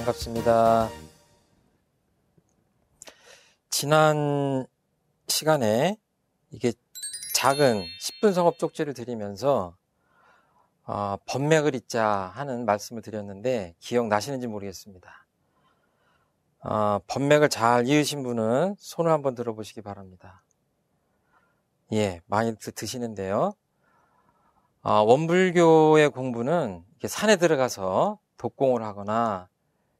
반갑습니다. 지난 시간에 이게 작은 10분 성업 쪽지를 드리면서 법맥을 잇자 하는 말씀을 드렸는데 기억나시는지 모르겠습니다. 법맥을 잘 이으신 분은 손을 한번 들어보시기 바랍니다. 예, 많이 드시는데요. 원불교의 공부는 이렇게 산에 들어가서 독공을 하거나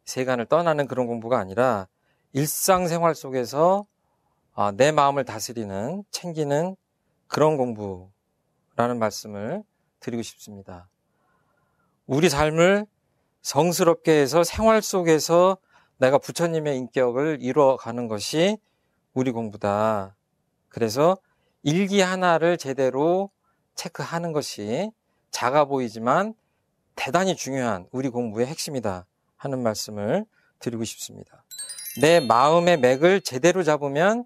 세간을 떠나는 그런 공부가 아니라 일상생활 속에서 내 마음을 다스리는, 챙기는 그런 공부라는 말씀을 드리고 싶습니다. 우리 삶을 성스럽게 해서 생활 속에서 내가 부처님의 인격을 이루어가는 것이 우리 공부다. 그래서 일기 하나를 제대로 체크하는 것이 작아 보이지만 대단히 중요한 우리 공부의 핵심이다 하는 말씀을 드리고 싶습니다. 내 마음의 맥을 제대로 잡으면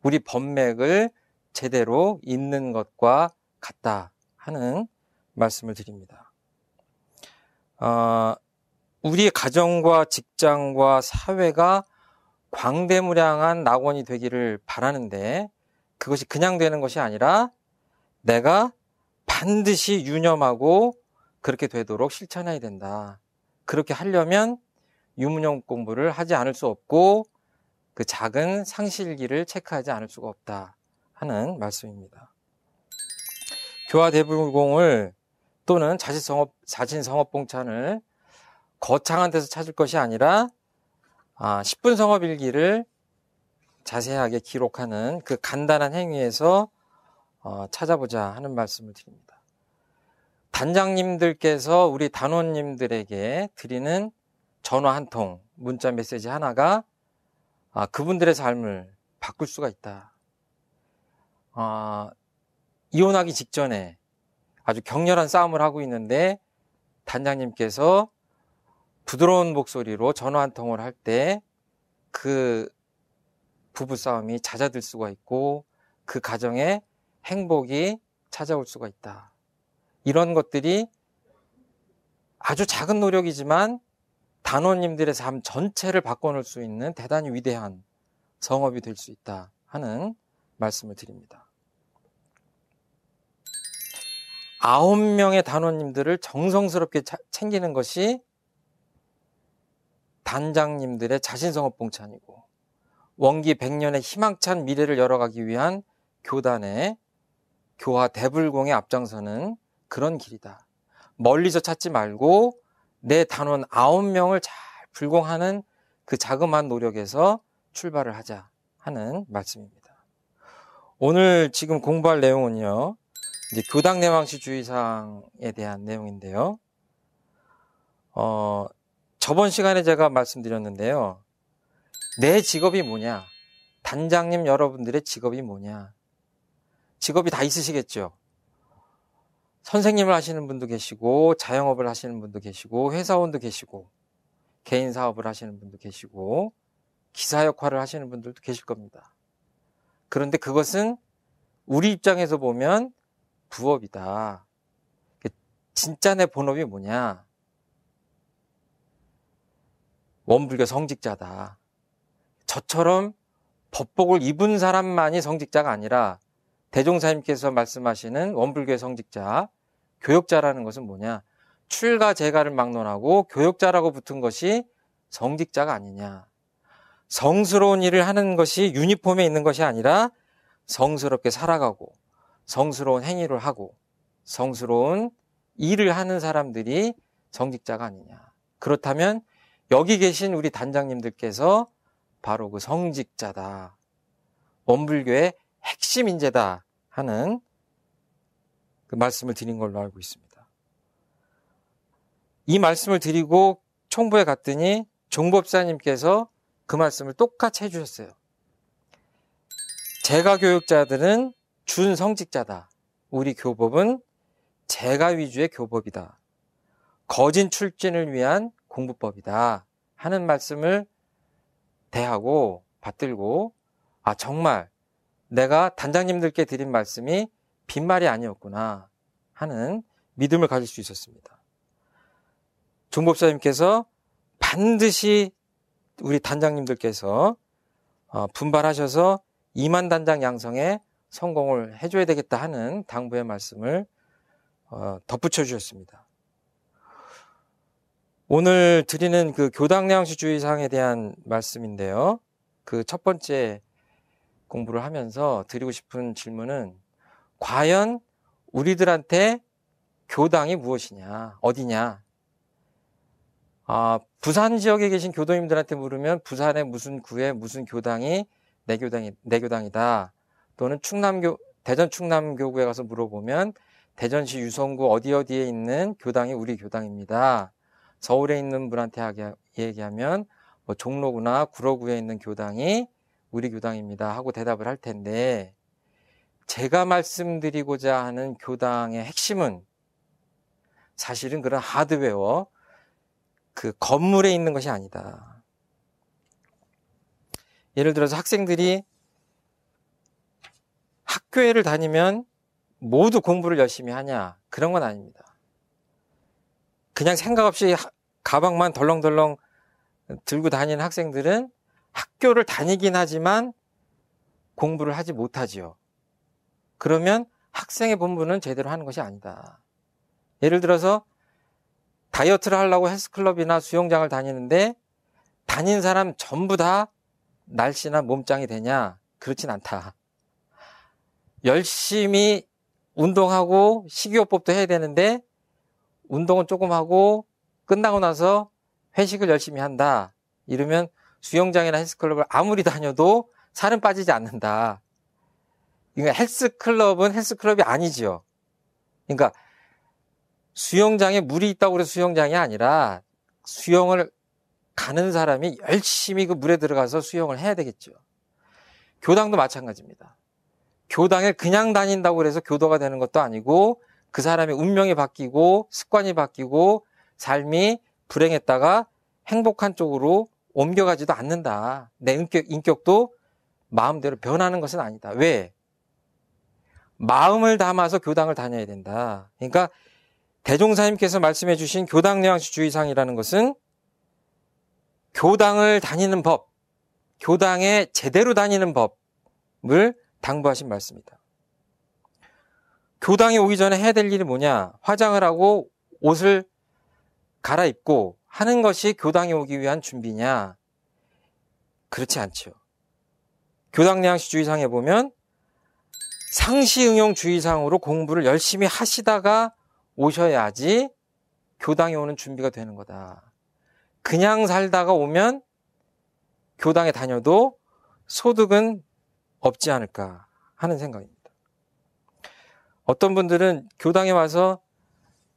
우리 법맥을 제대로 잇는 것과 같다 하는 말씀을 드립니다. 우리 가정과 직장과 사회가 광대무량한 낙원이 되기를 바라는데 그것이 그냥 되는 것이 아니라 내가 반드시 유념하고 그렇게 되도록 실천해야 된다. 그렇게 하려면 유문용 공부를 하지 않을 수 없고 그 작은 상실기를 체크하지 않을 수가 없다 하는 말씀입니다. 교화대불공을 또는 자신성업봉찬을 거창한 데서 찾을 것이 아니라 10분 성업일기를 자세하게 기록하는 그 간단한 행위에서 찾아보자 하는 말씀을 드립니다. 단장님들께서 우리 단원님들에게 드리는 전화 한 통, 문자 메시지 하나가 그분들의 삶을 바꿀 수가 있다. 이혼하기 직전에 아주 격렬한 싸움을 하고 있는데 단장님께서 부드러운 목소리로 전화 한 통을 할 때 그 부부싸움이 잦아들 수가 있고 그 가정에 행복이 찾아올 수가 있다. 이런 것들이 아주 작은 노력이지만 단원님들의 삶 전체를 바꿔놓을 수 있는 대단히 위대한 성업이 될 수 있다 하는 말씀을 드립니다. 9명의 단원님들을 정성스럽게 챙기는 것이 단장님들의 자신성업봉찬이고 원기 100년의 희망찬 미래를 열어가기 위한 교단의 교화 대불공에 앞장서는 그런 길이다. 멀리서 찾지 말고 내 단원 9명을 잘 불공하는 그 자그마한 노력에서 출발을 하자 하는 말씀입니다. 오늘 지금 공부할 내용은요, 이제 교당 내왕시 주의사항에 대한 내용인데요. 저번 시간에 제가 말씀드렸는데요. 내 직업이 뭐냐? 단장님 여러분들의 직업이 뭐냐? 직업이 다 있으시겠죠? 선생님을 하시는 분도 계시고 자영업을 하시는 분도 계시고 회사원도 계시고 개인 사업을 하시는 분도 계시고 기사 역할을 하시는 분들도 계실 겁니다. 그런데 그것은 우리 입장에서 보면 부업이다. 진짜 내 본업이 뭐냐? 원불교 성직자다. 저처럼 법복을 입은 사람만이 성직자가 아니라 대종사님께서 말씀하시는 원불교의 성직자, 교역자라는 것은 뭐냐? 출가 재가를 막론하고 교역자라고 붙은 것이 성직자가 아니냐? 성스러운 일을 하는 것이 유니폼에 있는 것이 아니라 성스럽게 살아가고 성스러운 행위를 하고 성스러운 일을 하는 사람들이 성직자가 아니냐? 그렇다면 여기 계신 우리 단장님들께서 바로 그 성직자다. 원불교의 핵심 인재다 하는 그 말씀을 드린 걸로 알고 있습니다. 이 말씀을 드리고 총부에 갔더니 종법사님께서 그 말씀을 똑같이 해주셨어요. 재가 교육자들은 준성직자다. 우리 교법은 재가 위주의 교법이다. 거진 출진을 위한 공부법이다 하는 말씀을 대하고 받들고 정말 내가 단장님들께 드린 말씀이 빈말이 아니었구나 하는 믿음을 가질 수 있었습니다. 종법사님께서 반드시 우리 단장님들께서 분발하셔서 2만 단장 양성에 성공을 해줘야 되겠다 하는 당부의 말씀을 덧붙여 주셨습니다. 오늘 드리는 그 교당 내왕시주의사항에 대한 말씀인데요. 그 첫 번째 공부를 하면서 드리고 싶은 질문은 과연 우리들한테 교당이 무엇이냐, 어디냐? 부산 지역에 계신 교도님들한테 물으면 부산의 무슨 구에 무슨 교당이 내 교당이다. 또는 대전 충남교구에 가서 물어보면 대전시 유성구 어디에 있는 교당이 우리 교당입니다. 서울에 있는 분한테 얘기하면 뭐 종로구나 구로구에 있는 교당이 우리 교당입니다 하고 대답을 할 텐데, 제가 말씀드리고자 하는 교당의 핵심은 사실은 그런 하드웨어, 그 건물에 있는 것이 아니다. 예를 들어서 학생들이 학교를 다니면 모두 공부를 열심히 하냐? 그런 건 아닙니다. 그냥 생각 없이 가방만 덜렁덜렁 들고 다니는 학생들은 학교를 다니긴 하지만 공부를 하지 못하지요. 그러면 학생의 본분은 제대로 하는 것이 아니다. 예를 들어서 다이어트를 하려고 헬스클럽이나 수영장을 다니는데 다닌 사람 전부 다 날씬한 몸짱이 되냐? 그렇진 않다. 열심히 운동하고 식이요법도 해야 되는데 운동은 조금 하고 끝나고 나서 회식을 열심히 한다. 이러면 수영장이나 헬스클럽을 아무리 다녀도 살은 빠지지 않는다. 그러니까 헬스클럽은 헬스클럽이 아니죠. 그러니까 수영장에 물이 있다고 해서 수영장이 아니라 수영을 가는 사람이 열심히 그 물에 들어가서 수영을 해야 되겠죠. 교당도 마찬가지입니다. 교당에 그냥 다닌다고 해서 교도가 되는 것도 아니고 그 사람의 운명이 바뀌고 습관이 바뀌고 삶이 불행했다가 행복한 쪽으로 옮겨가지도 않는다. 내 인격도 마음대로 변하는 것은 아니다. 왜? 마음을 담아서 교당을 다녀야 된다. 그러니까 대종사님께서 말씀해 주신 교당 내왕시주의상이라는 것은 교당을 다니는 법, 교당에 제대로 다니는 법을 당부하신 말씀이다. 교당에 오기 전에 해야 될 일이 뭐냐? 화장을 하고 옷을 갈아입고 하는 것이 교당에 오기 위한 준비냐? 그렇지 않죠. 교당 내왕시주의상에 보면 상시응용주의상으로 공부를 열심히 하시다가 오셔야지 교당에 오는 준비가 되는 거다. 그냥 살다가 오면 교당에 다녀도 소득은 없지 않을까 하는 생각입니다. 어떤 분들은 교당에 와서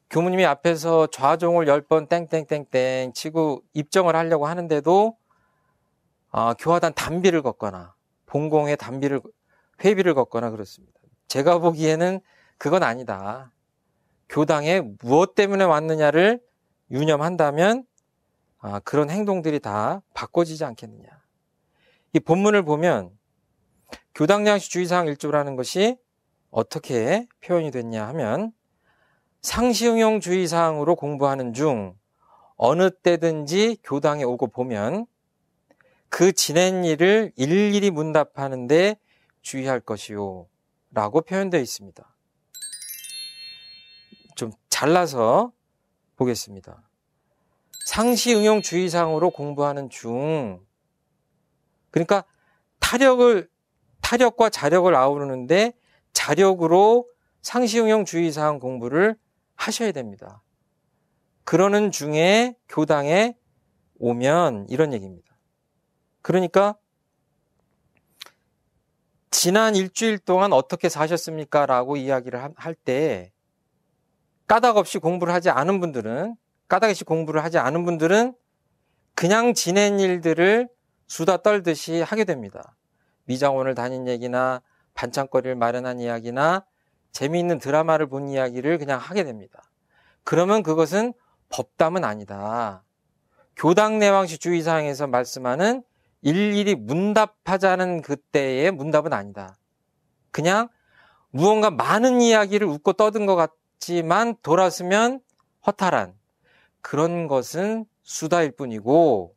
교무님이 앞에서 좌종을 10번 땡땡땡땡 치고 입정을 하려고 하는데도 교화단 단비를 걷거나 본공에 회비를 걷거나 그렇습니다. 제가 보기에는 그건 아니다. 교당에 무엇 때문에 왔느냐를 유념한다면 그런 행동들이 다 바꿔지지 않겠느냐. 이 본문을 보면 교당 내왕시주의사항 1조라는 것이 어떻게 표현이 됐냐 하면 상시응용주의사항으로 공부하는 중 어느 때든지 교당에 오고 보면 그 지낸 일을 일일이 문답하는 데 주의할 것이요 라고 표현되어 있습니다. 좀 잘라서 보겠습니다. 상시응용주의상으로 공부하는 중, 그러니까 타력과 자력을 아우르는데 자력으로 상시응용주의사항 공부를 하셔야 됩니다. 그러는 중에 교당에 오면 이런 얘기입니다. 그러니까 지난 일주일 동안 어떻게 사셨습니까? 라고 이야기를 할 때 까닭 없이 공부를 하지 않은 분들은 그냥 지낸 일들을 수다 떨듯이 하게 됩니다. 미장원을 다닌 얘기나 반찬거리를 마련한 이야기나 재미있는 드라마를 본 이야기를 그냥 하게 됩니다. 그러면 그것은 법담은 아니다. 교당 내왕시주의사항에서 말씀하는 일일이 문답하자는 그때의 문답은 아니다. 그냥 무언가 많은 이야기를 웃고 떠든 것 같지만 돌아서면 허탈한 그런 것은 수다일 뿐이고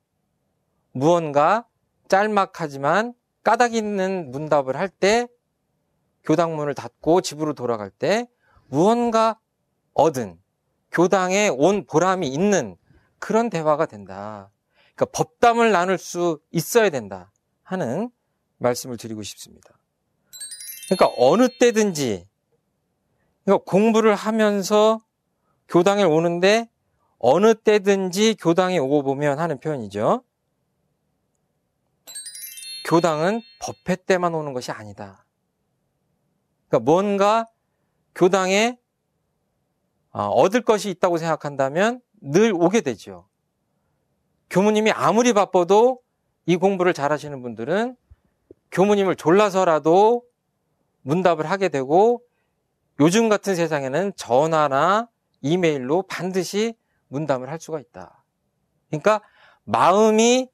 무언가 짤막하지만 까닭 있는 문답을 할 때 교당문을 닫고 집으로 돌아갈 때 무언가 얻은 교당에 온 보람이 있는 그런 대화가 된다. 그러니까 법담을 나눌 수 있어야 된다 하는 말씀을 드리고 싶습니다. 그러니까 어느 때든지 그러니까 공부를 하면서 교당에 오는데 어느 때든지 교당에 오고 보면 하는 표현이죠. 교당은 법회 때만 오는 것이 아니다. 그러니까 뭔가 교당에 얻을 것이 있다고 생각한다면 늘 오게 되죠. 교무님이 아무리 바빠도 이 공부를 잘하시는 분들은 교무님을 졸라서라도 문답을 하게 되고 요즘 같은 세상에는 전화나 이메일로 반드시 문답을 할 수가 있다. 그러니까 마음이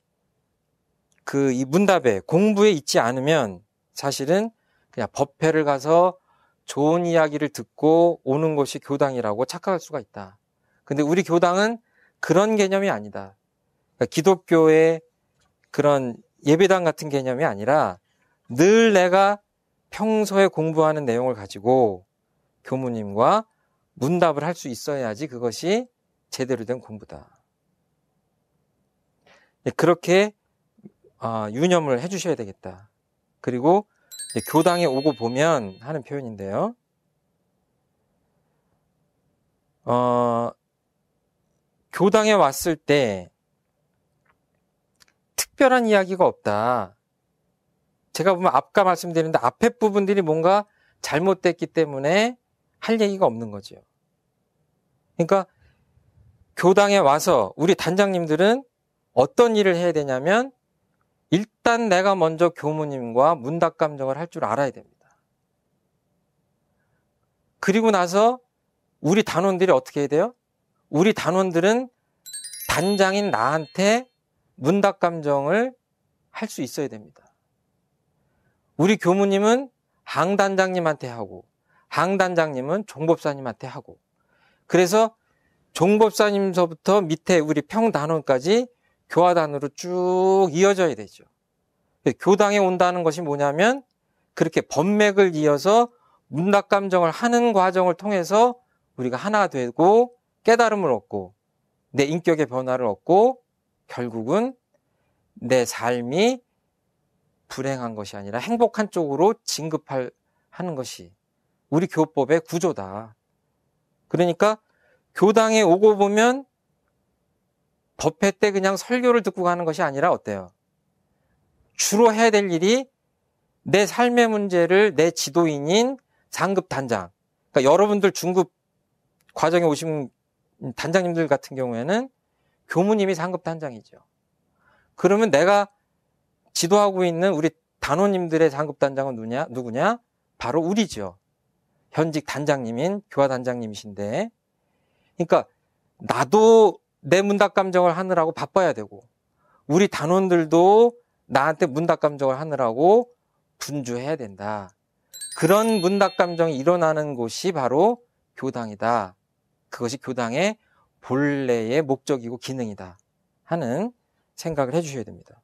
이 문답에 공부에 있지 않으면 사실은 그냥 법회를 가서 좋은 이야기를 듣고 오는 것이 교당이라고 착각할 수가 있다. 근데 우리 교당은 그런 개념이 아니다. 그러니까 기독교의 그런 예배당 같은 개념이 아니라 늘 내가 평소에 공부하는 내용을 가지고 교무님과 문답을 할 수 있어야지 그것이 제대로 된 공부다. 그렇게 유념을 해주셔야 되겠다. 그리고 교당에 오고 보면 하는 표현인데요. 교당에 왔을 때 특별한 이야기가 없다. 제가 보면 아까 말씀드렸는데 앞에 부분들이 뭔가 잘못됐기 때문에 할 얘기가 없는 거죠. 그러니까 교당에 와서 우리 단장님들은 어떤 일을 해야 되냐면 일단 내가 먼저 교무님과 문답 감정을 할 줄 알아야 됩니다. 그리고 나서 우리 단원들이 어떻게 해야 돼요? 우리 단원들은 단장인 나한테 문답 감정을 할 수 있어야 됩니다. 우리 교무님은 항단장님한테 하고 항단장님은 종법사님한테 하고 그래서 종법사님서부터 밑에 우리 평단원까지 교화단으로 쭉 이어져야 되죠. 교당에 온다는 것이 뭐냐면 그렇게 법맥을 이어서 문답 감정을 하는 과정을 통해서 우리가 하나 되고 깨달음을 얻고 내 인격의 변화를 얻고 결국은 내 삶이 불행한 것이 아니라 행복한 쪽으로 진급하는 것이 우리 교법의 구조다. 그러니까 교당에 오고 보면 법회 때 그냥 설교를 듣고 가는 것이 아니라 어때요? 주로 해야 될 일이 내 삶의 문제를 내 지도인인 상급 단장, 그러니까 여러분들 중급 과정에 오신 단장님들 같은 경우에는 교무님이 상급 단장이죠. 그러면 내가 지도하고 있는 우리 단원님들의 상급 단장은 누구냐? 바로 우리죠. 현직 단장님인 교화 단장님이신데, 그러니까 나도 내 문답 감정을 하느라고 바빠야 되고 우리 단원들도 나한테 문답 감정을 하느라고 분주해야 된다. 그런 문답 감정이 일어나는 곳이 바로 교당이다. 그것이 교당의 본래의 목적이고 기능이다 하는 생각을 해주셔야 됩니다.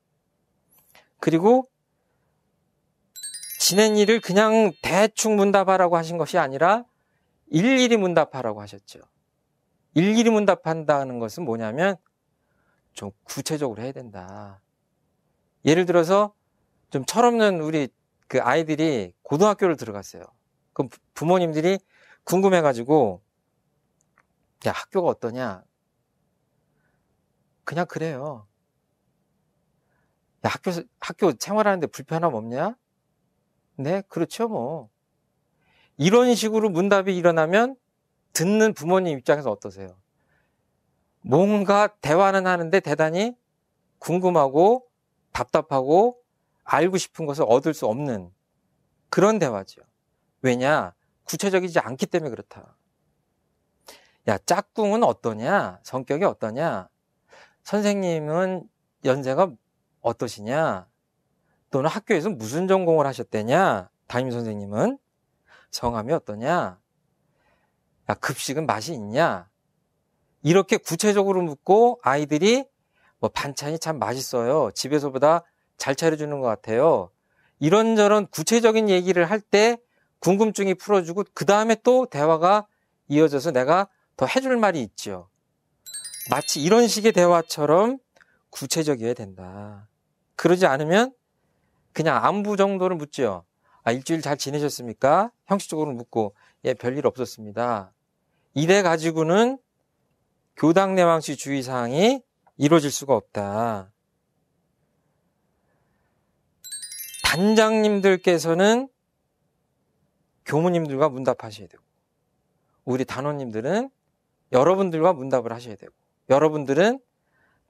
그리고 지낸 일을 그냥 대충 문답하라고 하신 것이 아니라 일일이 문답하라고 하셨죠. 일일이 문답한다는 것은 뭐냐면 좀 구체적으로 해야 된다. 예를 들어서 좀 철없는 우리 그 아이들이 고등학교를 들어갔어요. 그럼 부모님들이 궁금해가지고 야, 학교가 어떠냐? 그냥 그래요. 야, 학교 생활하는데 불편함 없냐? 네, 그렇죠, 뭐. 이런 식으로 문답이 일어나면 듣는 부모님 입장에서 어떠세요? 뭔가 대화는 하는데 대단히 궁금하고 답답하고 알고 싶은 것을 얻을 수 없는 그런 대화죠. 왜냐? 구체적이지 않기 때문에 그렇다. 야, 짝꿍은 어떠냐? 성격이 어떠냐? 선생님은 연세가 어떠시냐? 또는 학교에서 무슨 전공을 하셨대냐? 담임 선생님은 성함이 어떠냐? 야, 급식은 맛이 있냐? 이렇게 구체적으로 묻고 아이들이 뭐 반찬이 참 맛있어요. 집에서보다 잘 차려주는 것 같아요. 이런저런 구체적인 얘기를 할 때 궁금증이 풀어주고 그 다음에 또 대화가 이어져서 내가 더 해줄 말이 있죠. 마치 이런 식의 대화처럼 구체적이어야 된다. 그러지 않으면 그냥 안부 정도를 묻죠. 일주일 잘 지내셨습니까? 형식적으로 묻고 예, 별일 없었습니다. 이래 가지고는 교당 내왕시 주의사항이 이루어질 수가 없다. 단장님들께서는 교무님들과 문답하셔야 되고 우리 단원님들은 여러분들과 문답을 하셔야 되고 여러분들은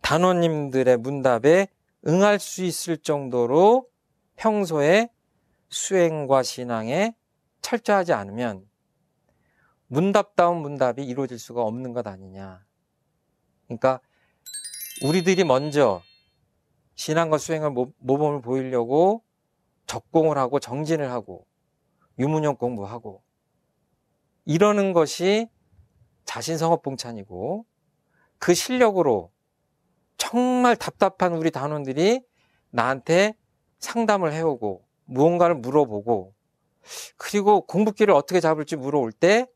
단원님들의 문답에 응할 수 있을 정도로 평소에 수행과 신앙에 철저하지 않으면 문답다운 문답이 이루어질 수가 없는 것 아니냐. 그러니까 우리들이 먼저 신앙과 수행을 모범을 보이려고 적공을 하고 정진을 하고 유문용 공부하고 이러는 것이 자신성업봉찬이고 그 실력으로 정말 답답한 우리 단원들이 나한테 상담을 해오고 무언가를 물어보고 그리고 공부기를 어떻게 잡을지 물어올 때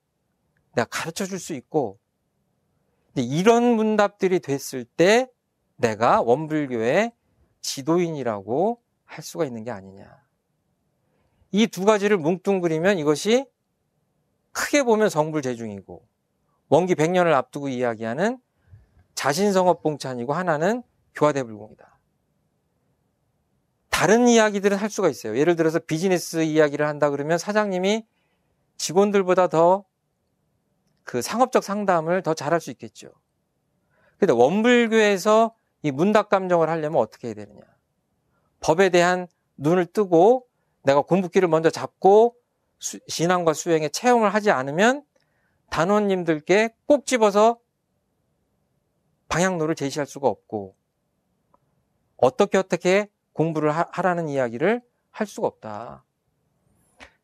내가 가르쳐 줄 수 있고 이런 문답들이 됐을 때 내가 원불교의 지도인이라고 할 수가 있는 게 아니냐. 이 두 가지를 뭉뚱그리면 이것이 크게 보면 성불재중이고 원기 100년을 앞두고 이야기하는 자신성업봉찬이고 하나는 교화대불공이다. 다른 이야기들은 할 수가 있어요. 예를 들어서 비즈니스 이야기를 한다 그러면 사장님이 직원들보다 더 그 상업적 상담을 더 잘할 수 있겠죠. 근데 원불교에서 이 문답감정을 하려면 어떻게 해야 되느냐. 법에 대한 눈을 뜨고 내가 공부기를 먼저 잡고 신앙과 수행에 체험을 하지 않으면 단원님들께 꼭 집어서 방향로를 제시할 수가 없고 어떻게 공부를 하라는 이야기를 할 수가 없다.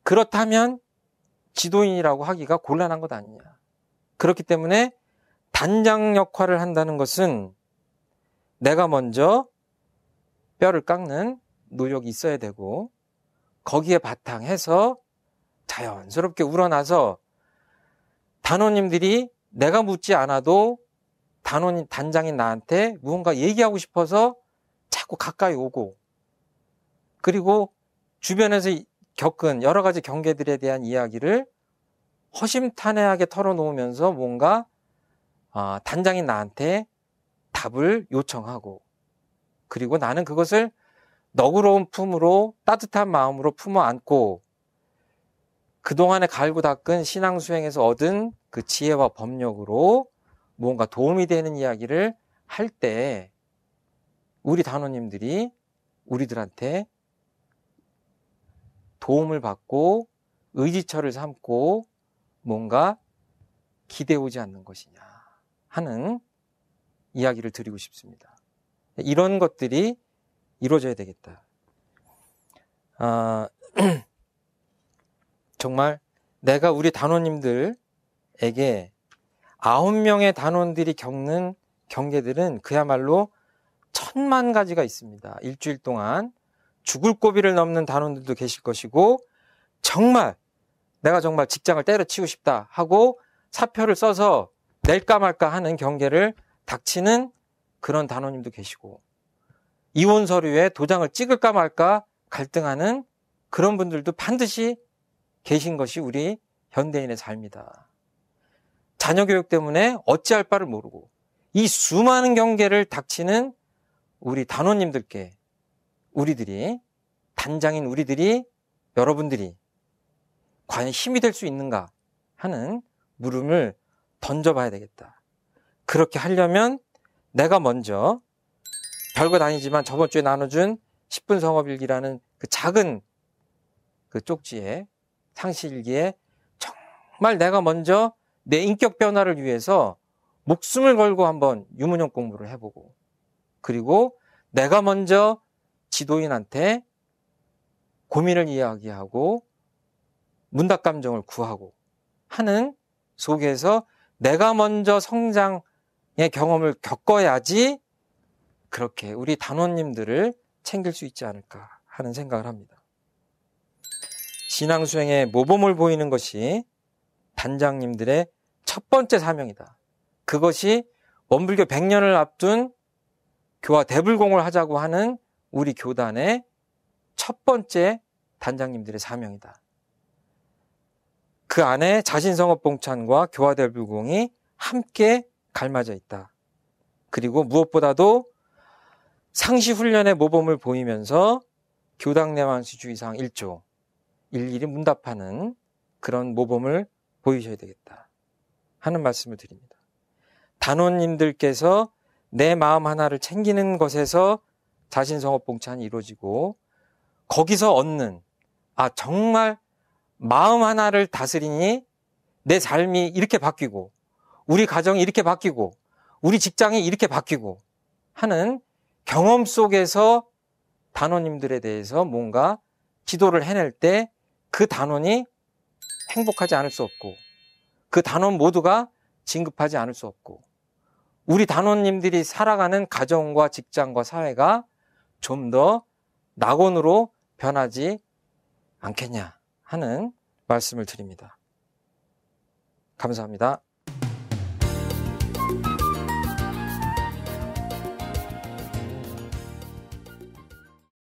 그렇다면 지도인이라고 하기가 곤란한 것 아니냐. 그렇기 때문에 단장 역할을 한다는 것은 내가 먼저 뼈를 깎는 노력이 있어야 되고 거기에 바탕해서 자연스럽게 우러나서 단원님들이 내가 묻지 않아도 단장인 나한테 무언가 얘기하고 싶어서 자꾸 가까이 오고 그리고 주변에서 겪은 여러 가지 경계들에 대한 이야기를 허심탄회하게 털어놓으면서 뭔가 단장인 나한테 답을 요청하고 그리고 나는 그것을 너그러운 품으로 따뜻한 마음으로 품어 안고 그동안에 갈고 닦은 신앙 수행에서 얻은 그 지혜와 법력으로 무언가 도움이 되는 이야기를 할 때 우리 단원님들이 우리들한테 도움을 받고 의지처를 삼고 뭔가 기대해 오지 않는 것이냐 하는 이야기를 드리고 싶습니다. 이런 것들이 이루어져야 되겠다. 정말 내가 우리 단원님들에게 9명의 단원들이 겪는 경계들은 그야말로 1000만 가지가 있습니다. 일주일 동안 죽을 고비를 넘는 단원들도 계실 것이고 내가 정말 직장을 때려치우고 싶다 하고 사표를 써서 낼까 말까 하는 경계를 닥치는 그런 단원님도 계시고 이혼 서류에 도장을 찍을까 말까 갈등하는 그런 분들도 반드시 계신 것이 우리 현대인의 삶이다. 자녀 교육 때문에 어찌할 바를 모르고 이 수많은 경계를 닥치는 우리 단원님들께 단장인 우리들이 여러분들이 과연 힘이 될 수 있는가 하는 물음을 던져봐야 되겠다. 그렇게 하려면 내가 먼저 별것 아니지만 저번 주에 나눠준 10분 성업일기라는 그 작은 그 쪽지에 상시일기에 정말 내가 먼저 내 인격 변화를 위해서 목숨을 걸고 한번 유문용 공부를 해보고 그리고 내가 먼저 지도인한테 고민을 이야기하고 문답감정을 구하고 하는 속에서 내가 먼저 성장 경험을 겪어야지 그렇게 우리 단원님들을 챙길 수 있지 않을까 하는 생각을 합니다. 신앙수행에 모범을 보이는 것이 단장님들의 첫 번째 사명이다. 그것이 원불교 100년을 앞둔 교화 대불공을 하자고 하는 우리 교단의 첫 번째 단장님들의 사명이다. 그 안에 자신성업봉찬과 교화 대불공이 함께 갈맞아 있다. 그리고 무엇보다도 상시훈련의 모범을 보이면서 교당내왕시주의상 1조 일일이 문답하는 그런 모범을 보이셔야 되겠다 하는 말씀을 드립니다. 단원님들께서 내 마음 하나를 챙기는 것에서 자신성업봉찬이 이루어지고 거기서 얻는 정말 마음 하나를 다스리니 내 삶이 이렇게 바뀌고 우리 가정이 이렇게 바뀌고 우리 직장이 이렇게 바뀌고 하는 경험 속에서 단원님들에 대해서 뭔가 지도를 해낼 때 그 단원이 행복하지 않을 수 없고 그 단원 모두가 진급하지 않을 수 없고 우리 단원님들이 살아가는 가정과 직장과 사회가 좀 더 낙원으로 변하지 않겠냐 하는 말씀을 드립니다. 감사합니다.